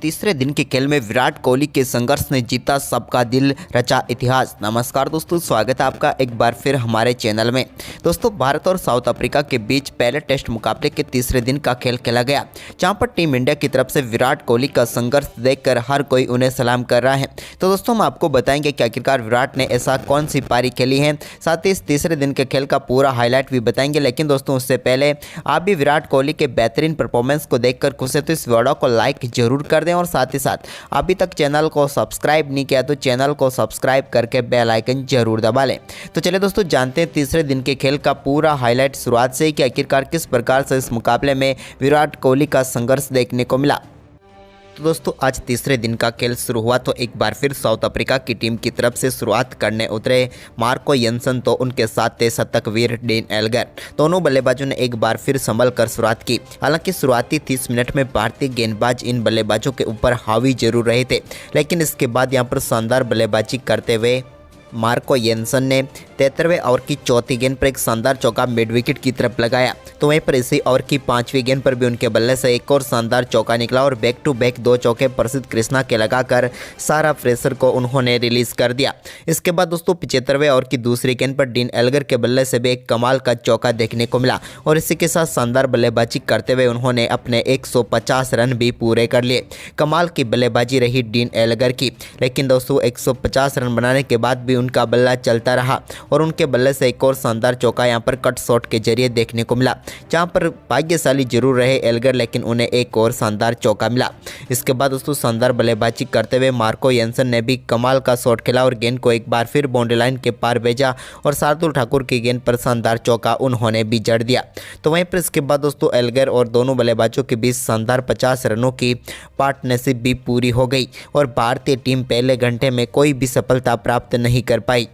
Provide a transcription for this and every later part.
तीसरे दिन के खेल में विराट कोहली के संघर्ष ने जीता सबका दिल, रचा इतिहास। नमस्कार दोस्तों, स्वागत है आपका एक बार फिर हमारे चैनल में। दोस्तों, भारत और साउथ अफ्रीका के बीच पहले टेस्ट मुकाबले के तीसरे दिन का खेल खेला गया, जहां पर टीम इंडिया की तरफ से विराट कोहली का संघर्ष देखकर हर कोई उन्हें सलाम कर रहा है। तो दोस्तों, हम आपको बताएंगे कि आखिरकार विराट ने ऐसा कौन सी पारी खेली है, साथ ही इस तीसरे दिन के खेल का पूरा हाईलाइट भी बताएंगे। लेकिन दोस्तों, उससे पहले आप भी विराट कोहली के बेहतरीन परफॉर्मेंस को देखकर खुश है तो इस वीडियो को लाइक जरूर कर दें, और साथ ही साथ अभी तक चैनल को सब्सक्राइब नहीं किया तो चैनल को सब्सक्राइब करके बेल आइकन जरूर दबा लें। तो चलिए दोस्तों, जानते हैं तीसरे दिन के खेल का पूरा हाईलाइट शुरुआत से कि आखिरकार किस प्रकार से इस मुकाबले में विराट कोहली का संघर्ष देखने को मिला। तो दोस्तों, आज तीसरे दिन का खेल शुरू हुआ तो एक बार फिर साउथ अफ्रीका की टीम की तरफ से शुरुआत करने उतरे मार्को यंसन, तो उनके साथ थे शतकवीर डीन एल्गर। दोनों बल्लेबाजों ने एक बार फिर संभल कर शुरुआत की। हालांकि शुरुआती 30 मिनट में भारतीय गेंदबाज इन बल्लेबाजों के ऊपर हावी जरूर रहे थे, लेकिन इसके बाद यहां पर शानदार बल्लेबाजी करते हुए मार्को यंसन ने 73वें ओवर की चौथी गेंद पर एक शानदार चौका मिड विकेट की तरफ लगाया। तो वहीं पर इसी ओवर की 5वीं गेंद पर भी उनके बल्ले से एक और शानदार चौका निकला और बैक टू बैक 2 चौके प्रसिद्ध कृष्णा के लगाकर सारा प्रेशर को उन्होंने रिलीज कर दिया। इसके बाद दोस्तों 75वें ओवर की दूसरी गेंद पर डीन एल्गर के बल्ले से भी एक कमाल का चौका देखने को मिला और इसी के साथ शानदार बल्लेबाजी करते हुए उन्होंने अपने 150 रन भी पूरे कर लिए। कमाल की बल्लेबाजी रही डीन एल्गर की, लेकिन दोस्तों 150 रन बनाने के बाद भी उनका बल्ला चलता रहा और उनके बल्ले से एक और शानदार चौका यहां पर कट शॉट के जरिए देखने को मिला, जहां पर भाग्यशाली जरूर रहे एल्गर, लेकिन उन्हें एक और शानदार चौका मिला। इसके बाद दोस्तों शानदार बल्लेबाजी करते हुए मार्को यंसन ने भी कमाल का शॉट खेला और गेंद को एक बार फिर बाउंड्री लाइन के पार भेजा और शार्दुल ठाकुर की गेंद पर शानदार चौका उन्होंने भी जड़ दिया। तो वहीं पर इसके बाद दोस्तों एल्गर और दोनों बल्लेबाजों के बीच शानदार 50 रनों की पार्टनरशिप भी पूरी हो गई और भारतीय टीम पहले घंटे में कोई भी सफलता प्राप्त नहीं कर पाई।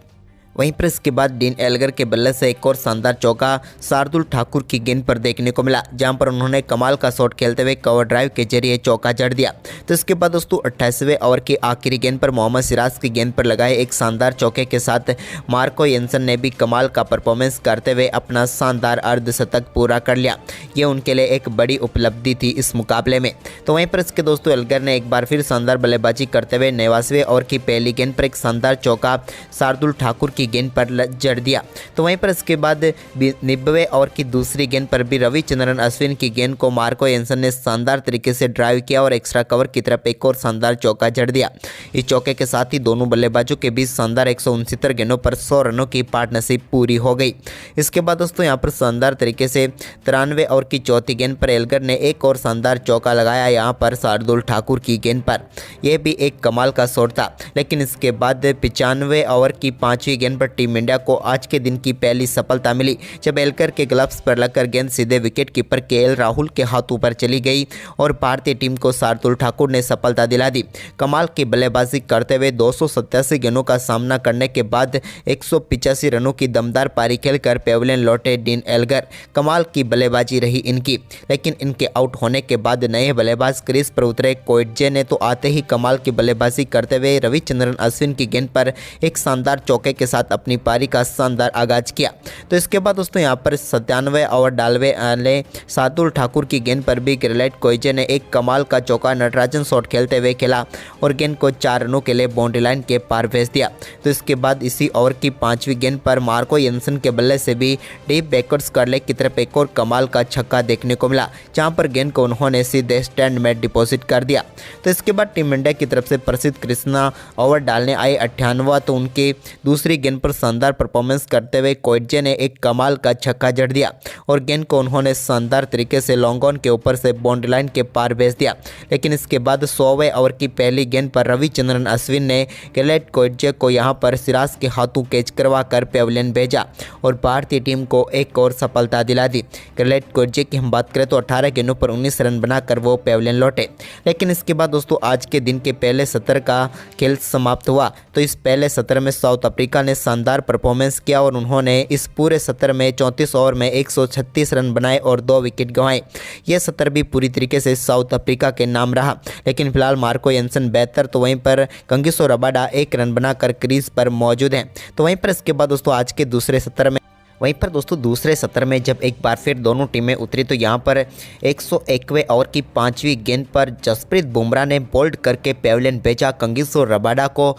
वहीं पर इसके बाद डीन एल्गर के बल्ले से एक और शानदार चौका शार्दुल ठाकुर की गेंद पर देखने को मिला, जहां पर उन्होंने कमाल का शॉट खेलते हुए कवर ड्राइव के जरिए चौका जड़ दिया। तो इसके बाद दोस्तों 28वें ओवर की आखिरी गेंद पर मोहम्मद सिराज की गेंद पर लगाए एक शानदार चौके के साथ मार्को यंसन ने भी कमाल का परफॉर्मेंस करते हुए अपना शानदार अर्धशतक पूरा कर लिया। ये उनके लिए एक बड़ी उपलब्धि थी इस मुकाबले में। तो वहीं पर इसके दोस्तों एल्गर ने एक बार फिर शानदार बल्लेबाजी करते हुए 89वें ओवर की पहली गेंद पर एक शानदार चौका शार्दुल ठाकुर की गेंद पर जड़ दिया। तो वहीं पर इसके बाद 90वें ओवर की दूसरी गेंद पर भी रविचंद्रन अश्विन की गेंद को मार्को यंसन ने शानदार तरीके से ड्राइव किया और एक्स्ट्रा कवर की तरफ एक और शानदार चौका जड़ दिया। इस चौके के साथ ही दोनों बल्लेबाजों के बीच शानदार 169 गेंदों पर 100 रनों की पार्टनरशिप पूरी हो गई। इसके बाद दोस्तों यहाँ पर शानदार तरीके से 93वें ओवर की चौथी गेंद पर एल्गर ने एक और शानदार चौका लगाया, यहाँ पर शार्दुल ठाकुर की गेंद पर। यह भी एक कमाल का शॉट था, लेकिन इसके बाद 95वें ओवर की 5वीं गेंद पर टीम इंडिया को आज के दिन की पहली सफलता मिली, जब एल्गर के ग्लव्स पर लगकर गेंद सीधे विकेट कीपर केएल राहुल के हाथों पर चली गई और भारतीय टीम को शार्दुल ठाकुर ने सफलता दिला दी। कमाल की बल्लेबाजी करते हुए 287 गेंदों का सामना करने के बाद 185 रनों की दमदार पारी खेलकर पेविलियन लौटे डीन एल्गर। कमाल की बल्लेबाजी रही इनकी, लेकिन इनके आउट होने के बाद नए बल्लेबाज क्रीज पर उतरे कोएटजे ने तो आते ही कमाल की बल्लेबाजी करते हुए रविचंद्रन अश्विन की गेंद पर एक शानदार चौके के साथ अपनी पारी का शानदार आगाज किया। तो इसके बाद दोस्तों यहाँ पर 97वें ओवर डालवे वाले शार्दुल ठाकुर की गेंद पर भी ग्रेलेट कोएटजे ने एक कमाल का चौका नटराजन शॉट खेलते हुए खेला और गेंद को 4 रनों के लिए बाउंड्री लाइन के पार भेज दिया। तो इसके बाद इसी ओवर की 5वीं गेंद पर मार्को यंसन के बल्ले से भी डीप बैकवर्ड्स करले की तरफ एक और कमाल का छक्का देखने को मिला, जहां पर गेंद को उन्होंने सीधे स्टैंड में डिपॉजिट कर दिया। तो इसके बाद टीम इंडिया की तरफ से प्रसिद्ध कृष्णा ओवर डालने आए 98वां, तो उनकी दूसरी गेंद पर शानदार परफॉर्मेंस करते हुए कोएटजे ने एक कमाल का छक्का जड़ दिया और गेंद को उन्होंने शानदार तरीके से लॉन्ग ऑन के ऊपर से बाउंड्री लाइन के पार भेज दिया। लेकिन इसके बाद 100वें ओवर की पहली गेंद पर रविचंद्रन अश्विन ने ग्रेलेट कोएटजे को यहां पर सिराज के हाथों कैच करवा कर पेविलियन भेजा और भारतीय टीम को एक और सफलता दिला दी। ग्रेलेट कोएटजे की हम बात करें तो 18 गेंदों पर 19 रन बनाकर वो पेविलियन लौटे। लेकिन इसके बाद दोस्तों आज के दिन के पहले सत्र का खेल समाप्त हुआ, तो इस पहले सत्र में साउथ अफ्रीका ने शानदार परफॉर्मेंस किया और उन्होंने इस पूरे सत्र में 34 ओवर में 136 रन बनाए और 2 विकेट गंवाए। यह सत्र भी पूरी तरीके से साउथ अफ्रीका के नाम रहा, लेकिन फिलहाल मार्को यंसन बेहतर, तो वहीं पर कंगिसो रबाडा 1 रन बनाकर क्रीज पर मौजूद हैं। तो वहीं पर इसके बाद दोस्तों आज के दूसरे सत्र में वहीं पर दोस्तों दूसरे सत्र में जब एक बार फिर दोनों टीमें उतरी तो यहाँ पर 101वें ओवर की 5वीं गेंद पर जसप्रीत बुमराह ने बोल्ड करके पेविलियन भेजा कंगिसो रबाडा को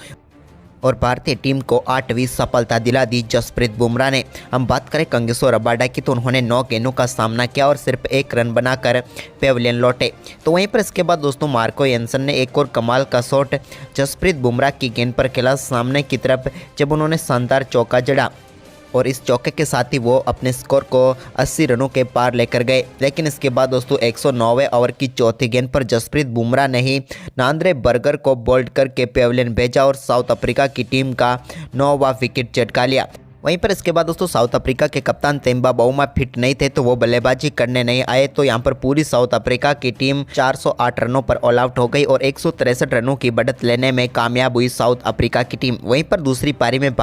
और भारतीय टीम को 8वीं सफलता दिला दी जसप्रीत बुमराह ने। हम बात करें कंगिसो रबाडा की तो उन्होंने 9 गेंदों का सामना किया और सिर्फ 1 रन बनाकर पेविलियन लौटे। तो वहीं पर इसके बाद दोस्तों मार्को एंसन ने एक और कमाल का शॉट जसप्रीत बुमराह की गेंद पर खेला सामने की तरफ, जब उन्होंने शानदार चौका जड़ा और इस चौके के साथ ही वो अपने स्कोर को 80 रनों के पार लेकर गए। लेकिन इसके बाद दोस्तों 109वें ओवर की चौथी गेंद पर जसप्रीत बुमराह ने ही नांद्रे बर्गर को बोल्ड करके पेविलियन भेजा और साउथ अफ्रीका की टीम का 9वां विकेट चटका लिया। वहीं पर इसके बाद दोस्तों साउथ अफ्रीका के कप्तान तेम्बा बाउमा फिट नहीं थे तो वो बल्लेबाजी करने नहीं आए। तो यहाँ पर पूरी साउथ अफ्रीका की टीम 408 रनों पर ऑल आउट हो गई और 163 रनों की बढ़त लेने में कामयाब हुई साउथ अफ्रीका की टीम। वहीं पर दूसरी पारी में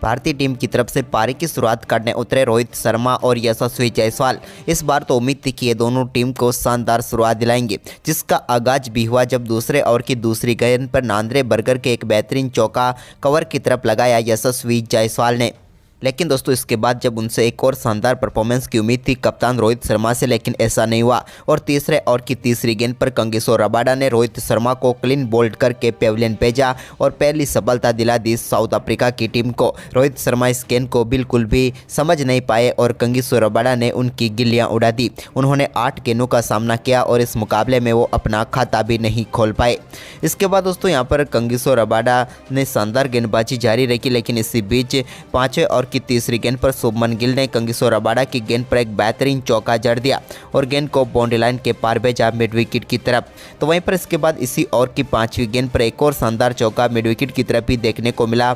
भारतीय टीम की तरफ से पारी की शुरुआत करने उतरे रोहित शर्मा और यशस्वी जायसवाल। इस बार तो उम्मीद थी कि ये दोनों टीम को शानदार शुरुआत दिलाएंगे, जिसका आगाज भी हुआ जब दूसरे ओवर की दूसरी गेंद पर नांद्रे बर्गर के एक बेहतरीन चौका कवर की तरफ लगाया यशस्वी जायसवाल ने। लेकिन दोस्तों इसके बाद जब उनसे एक और शानदार परफॉर्मेंस की उम्मीद थी कप्तान रोहित शर्मा से, लेकिन ऐसा नहीं हुआ और तीसरे ओवर की तीसरी गेंद पर कंगिसो रबाडा ने रोहित शर्मा को क्लीन बोल्ड करके पेविलियन भेजा और पहली सफलता दिला दी साउथ अफ्रीका की टीम को। रोहित शर्मा इस गेंद को बिल्कुल भी समझ नहीं पाए और कंगिसो रबाडा ने उनकी गिल्लियां उड़ा दी। उन्होंने 8 गेंदों का सामना किया और इस मुकाबले में वो अपना खाता भी नहीं खोल पाए। इसके बाद दोस्तों यहाँ पर कंगिसो रबाडा ने शानदार गेंदबाजी जारी रखी, लेकिन इसी बीच 5वें ओवर की तीसरी गेंद पर शुभमन गिल ने कंगिसो रबाडा की गेंद पर एक बेहतरीन चौका जड़ दिया और गेंद को बाउंड्री लाइन के पार भेजा मिड विकेट की तरफ। तो वहीं पर इसके बाद इसी ओवर की 5वीं गेंद पर एक और शानदार चौका मिड विकेट की तरफ ही देखने को मिला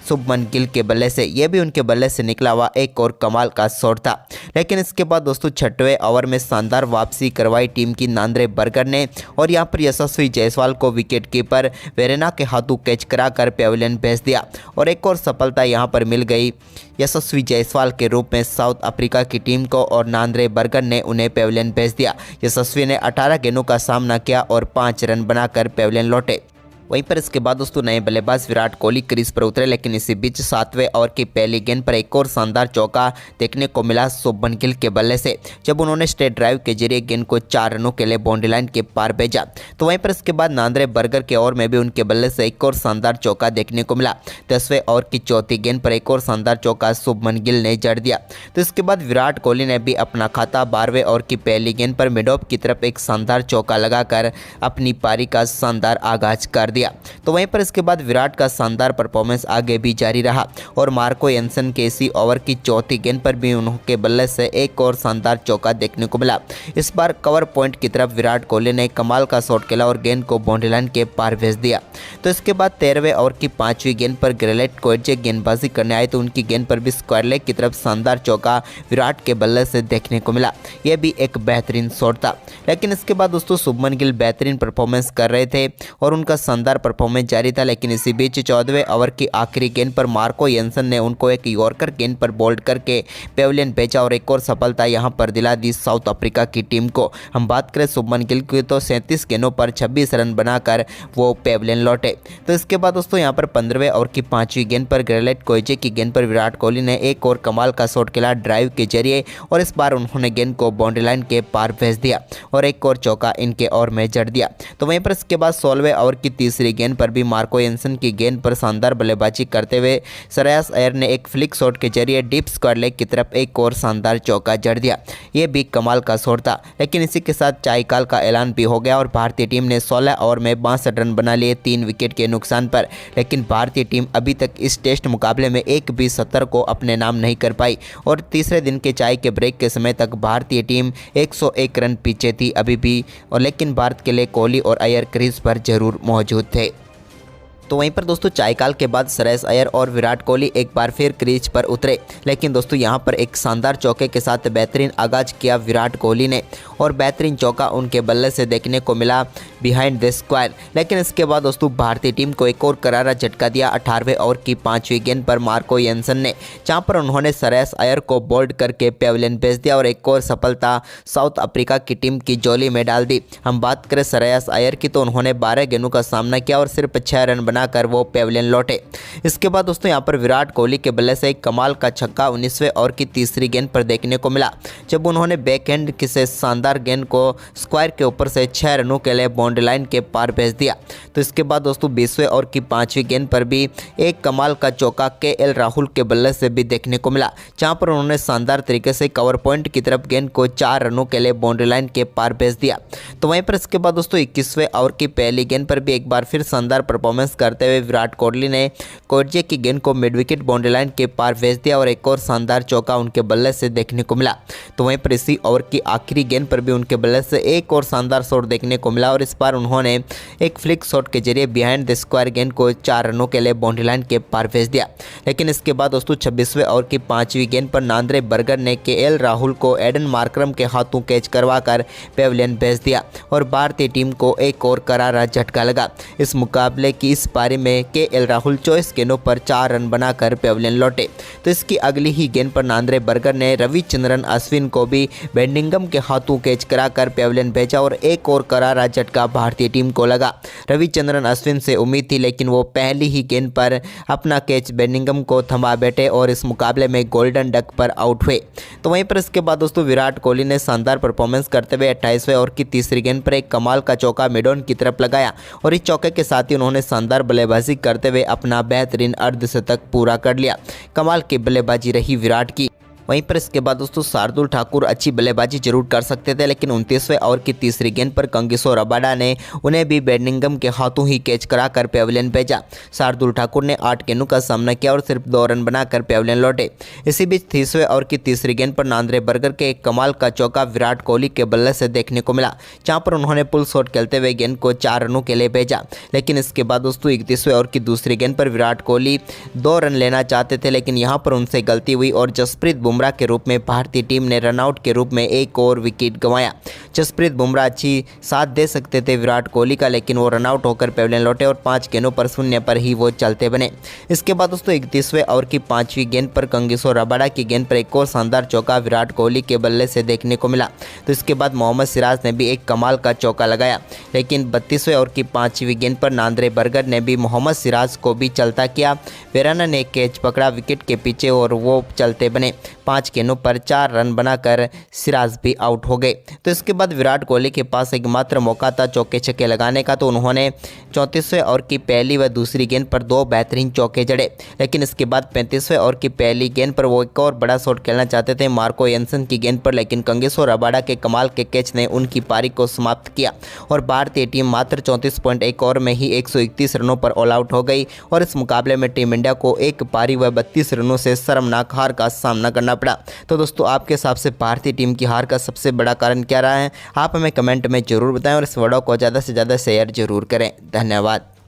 शुभमन गिल के बल्ले से। यह भी उनके बल्ले से निकला हुआ एक और कमाल का शॉट था। लेकिन इसके बाद दोस्तों 6वें ओवर में शानदार वापसी करवाई टीम की नांद्रे बर्गर ने और यहां पर यशस्वी जायसवाल को विकेट कीपर वेरेना के हाथों कैच कराकर पेविलियन भेज दिया और एक और सफलता यहां पर मिल गई यशस्वी जायसवाल के रूप में साउथ अफ्रीका की टीम को और नांद्रे बर्गर ने उन्हें पेविलियन भेज दिया। यशस्वी ने 18 गेंदों का सामना किया और 5 रन बनाकर पेविलियन लौटे। वहीं पर इसके बाद दोस्तों नए बल्लेबाज विराट कोहली क्रीज पर उतरे, लेकिन इसी बीच 7वें ओवर की पहली गेंद पर एक और शानदार चौका देखने को मिला शुभमन गिल के बल्ले से, जब उन्होंने स्ट्रेट ड्राइव के जरिए गेंद को 4 रनों के लिए बाउंड्री लाइन के पार भेजा। तो वहीं पर इसके बाद नांद्रे बर्गर के ओवर में भी उनके बल्ले से एक और शानदार चौका देखने को मिला। 10वें ओवर की चौथी गेंद पर एक और शानदार चौका शुभमन गिल ने जड़ दिया। तो इसके बाद विराट कोहली ने भी अपना खाता 12वें ओवर की पहली गेंद पर मिड ऑफ की तरफ एक शानदार चौका लगाकर अपनी पारी का शानदार आगाज कर दिया। तो वहीं पर इसके बाद विराट का शानदार परफॉर्मेंस आगे भी जारी रहा और मार्को एंसन के इसी ओवर की चौथी गेंद पर भी उनके बल्ले से एक और शानदार चौका देखने को मिला। इस बार कवर पॉइंट की तरफ विराट कोहली ने कमाल का शॉट खेला और गेंद को बाउंड्री लाइन के पार भेज दिया। तो इसके बाद 13वें ओवर की 5वीं गेंद पर ग्रेलेट कोएजे गेंदबाजी करने आए तो उनकी गेंद पर भी स्क्वायर लेग की तरफ शानदार चौका विराट के बल्ले से देखने को मिला। यह भी एक बेहतरीन शॉट था। लेकिन इसके बाद दोस्तों शुभमन गिल बेहतरीन परफॉर्मेंस कर रहे थे और उनका शानदार परफॉर्मेंस जारी था। लेकिन इसी बीच 14वें ओवर की आखिरी गेंद पर मार्को एंसन ने उनको एक यॉर्कर गेंद पर बोल्ड करके पेविलियन भेजा और एक और सफलता यहां पर दिला दी साउथ अफ्रीका की टीम को। हम बात करें शुभमन गिल की तो 37 गेंदों पर 26 रन बनाकर वो पेविलियन लौटे। तो इसके बाद दोस्तों यहां पर 15वें ओवर की 5वीं गेंद पर ग्रेलेट कोएजे की गेंद पर विराट कोहली ने एक और कमाल का शॉट खेला ड्राइव के जरिए और इस बार उन्होंने गेंद को बाउंड्री लाइन के पार भेज दिया और एक और चौका इनके ओवर में जड़ दिया। तो वहीं पर इसके बाद 16वें ओवर की तीसरी गेंद पर भी मार्को एंसन की गेंद पर शानदार बल्लेबाजी करते हुए श्रेयस अय्यर ने एक फ्लिक शॉट के जरिए डीप स्क्वायर लेग की तरफ एक और शानदार चौका जड़ दिया। यह भी कमाल का शॉट था। लेकिन इसी के साथ चाईकाल का ऐलान भी हो गया और भारतीय टीम ने 16 ओवर में 62 रन बना लिए 3 विकेट के नुकसान पर। लेकिन भारतीय टीम अभी तक इस टेस्ट मुकाबले में एक भी 70 को अपने नाम नहीं कर पाई और तीसरे दिन के चाय के ब्रेक के समय तक भारतीय टीम 101 रन पीछे थी अभी भी। और लेकिन भारत के लिए कोहली और अय्यर क्रीज पर जरूर मौजूद थे। तो वहीं पर दोस्तों चाईकाल के बाद श्रेयस अय्यर और विराट कोहली एक बार फिर क्रीज पर उतरे। लेकिन दोस्तों यहां पर एक शानदार चौके के साथ बेहतरीन आगाज किया विराट कोहली ने और बेहतरीन चौका उनके बल्ले से देखने को मिला बिहाइंड द स्क्वायर। लेकिन इसके बाद दोस्तों भारतीय टीम को एक और करारा झटका दिया 18वें ओवर की 5वीं गेंद पर मार्को एंसन ने, जहां पर उन्होंने श्रेयस अय्यर को बोल्ड करके पेविलियन भेज दिया और एक और सफलता साउथ अफ्रीका की टीम की झोली में डाल दी। हम बात करें श्रेयस अय्यर की तो उन्होंने 12 गेंदों का सामना किया और सिर्फ 6 रन बना बनाकर वो पेविलियन लौटे। इसके बाद दोस्तों यहाँ पर विराट कोहली के बल्ले से एक कमाल का छक्का 19वें ओवर की तीसरी गेंद पर देखने को मिला, जब उन्होंने बैकहैंड से शानदार गेंद को स्क्वायर के ऊपर से 6 रनों के लिए बाउंड्री लाइन के पार भेज दिया। तो इसके बाद दोस्तों 20वें ओवर की 5वीं गेंद पर भी एक कमाल का चौका केएल राहुल के बल्ले से भी देखने को मिला, जहां पर उन्होंने शानदार तरीके से कवर पॉइंट की तरफ गेंद को 4 रनों के लिए बाउंड्री लाइन के पार भेज दिया। तो वहीं पर इसके बाद दोस्तों 21वें ओवर की पहली गेंद पर भी एक बार फिर शानदार परफॉर्मेंस करते हुए विराट कोहली ने कोरजे की गेंद को मिड विकेट बाउंड्री लाइन के पार भेज दिया और एक और शानदार चौका उनके बल्ले से देखने को मिला। तो वहीं पर इसी ओवर की आखिरी गेंद पर भी उनके बल्ले से एक और शानदार शॉट देखने को मिला और इस बार उन्होंने एक फ्लिक शॉट के जरिए बिहाइंड द स्क्वायर गेंद को 4 रनों के लिए बाउंड्री लाइन के पार भेज दिया। लेकिन इसके बाद दोस्तों 26वें ओवर की 5वीं गेंद पर नांद्रे बर्गर ने केएल राहुल को एडन मार्करम के हाथों कैच करवाकर पेविलियन भेज दिया और भारतीय टीम को एक और करारा झटका लगा। इस मुकाबले की इस पारी में केएल राहुल 24 गेंदों पर 4 रन बनाकर पेविलियन लौटे। तो इसकी अगली ही गेंद पर नांद्रे बर्गर ने रविचंद्रन अश्विन को भी बेंडिंगम के हाथों कैच कराकर पेविलियन भेजा और एक और करारा झटका भारतीय टीम को लगा। रविचंद्रन अश्विन से उम्मीद थी, लेकिन वो पहली ही गेंद पर अपना कैच बेंडिंगम को थमा बैठे और इस मुकाबले में गोल्डन डक पर आउट हुए। तो वहीं पर इसके बाद दोस्तों विराट कोहली ने शानदार परफॉर्मेंस करते हुए 28वें ओवर की तीसरी गेंद पर एक कमाल का चौका मिडॉन की तरफ लगाया और इस चौके के साथ ही उन्होंने शानदार बल्लेबाजी करते हुए अपना बेहतरीन अर्धशतक पूरा कर लिया। कमाल की बल्लेबाजी रही विराट की। वहीं पर इसके बाद दोस्तों शार्दुल ठाकुर अच्छी बल्लेबाजी जरूर कर सकते थे, लेकिन 29वें ओवर की तीसरी गेंद पर कंगिसो रबाडा ने उन्हें भी बेंडिंगम के हाथों ही कैच कराकर पेविलियन भेजा। शार्दुल ठाकुर ने 8 गेंदों का सामना किया और सिर्फ 2 रन बनाकर पेविलियन लौटे। इसी बीच 30वें ओवर की तीसरी गेंद पर नांद्रे बर्गर के एक कमाल का चौका विराट कोहली के बल्ले से देखने को मिला, जहां पर उन्होंने पुल शॉट खेलते हुए गेंद को 4 रनों के लिए भेजा। लेकिन इसके बाद दोस्तों 31वें ओवर की दूसरी गेंद पर विराट कोहली 2 रन लेना चाहते थे, लेकिन यहां पर उनसे गलती हुई और जसप्रीत बुमराह के रूप में भारतीय टीम ने रनआउट के रूप में एक और विकेट गंवाया। जसप्रीत बुमराह अच्छी साथ दे सकते थे विराट कोहली का, लेकिन वो रनआउट होकर पेविलियन लौटे और 5 गेंदों पर 0 पर ही वो चलते बने। इसके बाद दोस्तों 31वें ओवर की 5वीं गेंद पर कंगिसो रबाडा की गेंद पर एक और शानदार चौका विराट कोहली के बल्ले से देखने को मिला। तो इसके बाद मोहम्मद सिराज ने भी एक कमाल का चौका लगाया, लेकिन 32वें ओवर की 5वीं गेंद पर नांद्रे बर्गर ने भी मोहम्मद सिराज को भी चलता किया। वेराना ने कैच पकड़ा विकेट के पीछे और वो चलते बने। 5 गेंदों पर 4 रन बनाकर सिराज भी आउट हो गए। तो इसके बाद विराट कोहली के पास एकमात्र मौका था चौके छक्के लगाने का, तो उन्होंने 34वें ओवर की पहली व दूसरी गेंद पर 2 बेहतरीन चौके जड़े। लेकिन इसके बाद 35वें ओवर की पहली गेंद पर वो एक और बड़ा शॉट खेलना चाहते थे मार्को एंसन की गेंद पर, लेकिन कंगिसो रबाडा के कमाल के कैच ने उनकी पारी को समाप्त किया और भारतीय टीम मात्र 34.1 ओवर में ही 131 रनों पर ऑल आउट हो गई और इस मुकाबले में टीम इंडिया को एक पारी व 32 रनों से शर्मनाक हार का सामना करना पड़ा। तो दोस्तों आपके हिसाब से भारतीय टीम की हार का सबसे बड़ा कारण क्या रहा है, आप हमें कमेंट में जरूर बताएं और इस वीडियो को ज़्यादा से ज़्यादा शेयर जरूर करें। धन्यवाद।